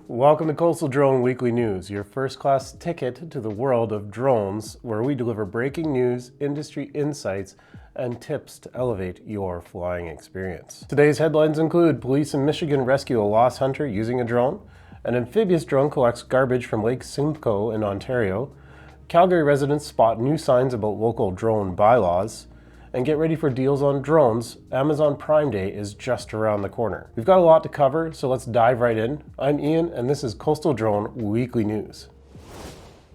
Welcome to Coastal Drone Weekly News, your first-class ticket to the world of drones, where we deliver breaking news, industry insights, and tips to elevate your flying experience. Today's headlines include police in Michigan rescue a lost hunter using a drone, an amphibious drone collects garbage from Lake Simcoe in Ontario, Calgary residents spot new signs about local drone bylaws, and get ready for deals on drones. Amazon Prime Day is just around the corner. We've got a lot to cover, so let's dive right in. I'm Ian, and this is Coastal Drone Weekly News.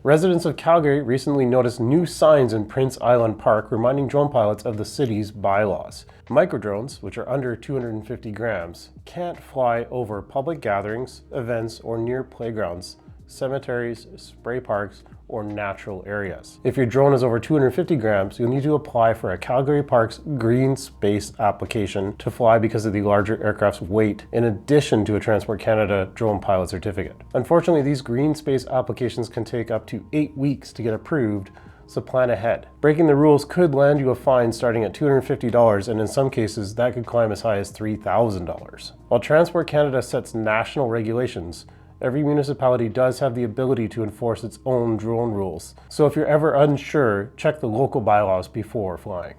Residents of Calgary recently noticed new signs in Prince Island Park reminding drone pilots of the city's bylaws. Microdrones, which are under 250 grams, can't fly over public gatherings, events, or near playgrounds, cemeteries, spray parks, or natural areas. If your drone is over 250 grams, you'll need to apply for a Calgary Parks Green Space application to fly because of the larger aircraft's weight, in addition to a Transport Canada drone pilot certificate. Unfortunately, these Green Space applications can take up to 8 weeks to get approved, so plan ahead. Breaking the rules could land you a fine starting at $250, and in some cases, that could climb as high as $3,000. While Transport Canada sets national regulations, every municipality does have the ability to enforce its own drone rules. So if you're ever unsure, check the local bylaws before flying.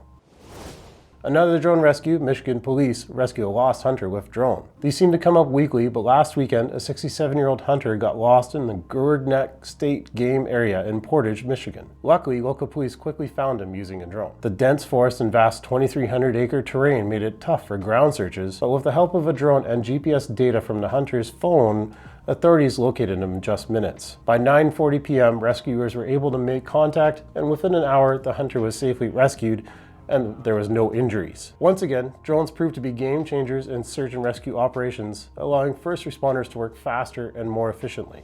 Another drone rescue, Michigan police rescue a lost hunter with drone. These seem to come up weekly, but last weekend, a 67-year-old hunter got lost in the Gourd Neck State Game Area in Portage, Michigan. Luckily, local police quickly found him using a drone. The dense forest and vast 2,300-acre terrain made it tough for ground searches, but with the help of a drone and GPS data from the hunter's phone, authorities located him in just minutes. By 9:40 p.m., rescuers were able to make contact, and within an hour, the hunter was safely rescued, and there was no injuries. Once again, drones proved to be game changers in search and rescue operations, allowing first responders to work faster and more efficiently.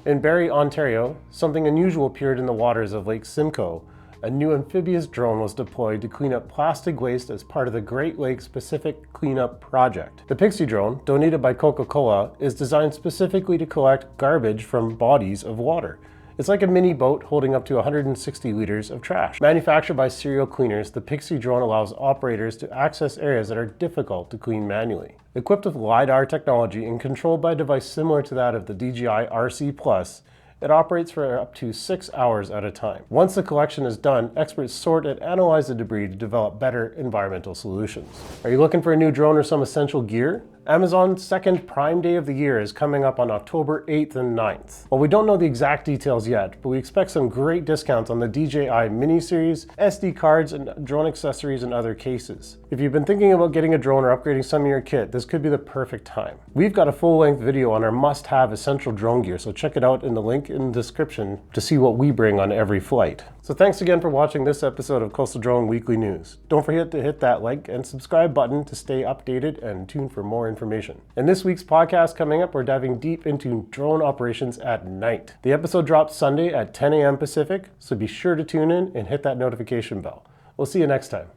In Barrie, Ontario, something unusual appeared in the waters of Lake Simcoe. A new amphibious drone was deployed to clean up plastic waste as part of the Great Lakes Pacific Cleanup Project. The Pixie drone, donated by Coca-Cola, is designed specifically to collect garbage from bodies of water. It's like a mini boat holding up to 160 liters of trash. Manufactured by Serial Cleaners, the Pixie drone allows operators to access areas that are difficult to clean manually. Equipped with LiDAR technology and controlled by a device similar to that of the DJI RC+, it operates for up to 6 hours at a time. Once the collection is done, experts sort and analyze the debris to develop better environmental solutions. Are you looking for a new drone or some essential gear? Amazon's second Prime Day of the year is coming up on October 8th and 9th. Well, we don't know the exact details yet, but we expect some great discounts on the DJI mini-series, SD cards, and drone accessories in other cases. If you've been thinking about getting a drone or upgrading some of your kit, this could be the perfect time. We've got a full-length video on our must-have essential drone gear, so check it out in the link in the description to see what we bring on every flight. So thanks again for watching this episode of Coastal Drone Weekly News. Don't forget to hit that like and subscribe button to stay updated and tune for more information. In this week's podcast coming up, we're diving deep into drone operations at night. The episode drops Sunday at 10 a.m. Pacific, so be sure to tune in and hit that notification bell. We'll see you next time.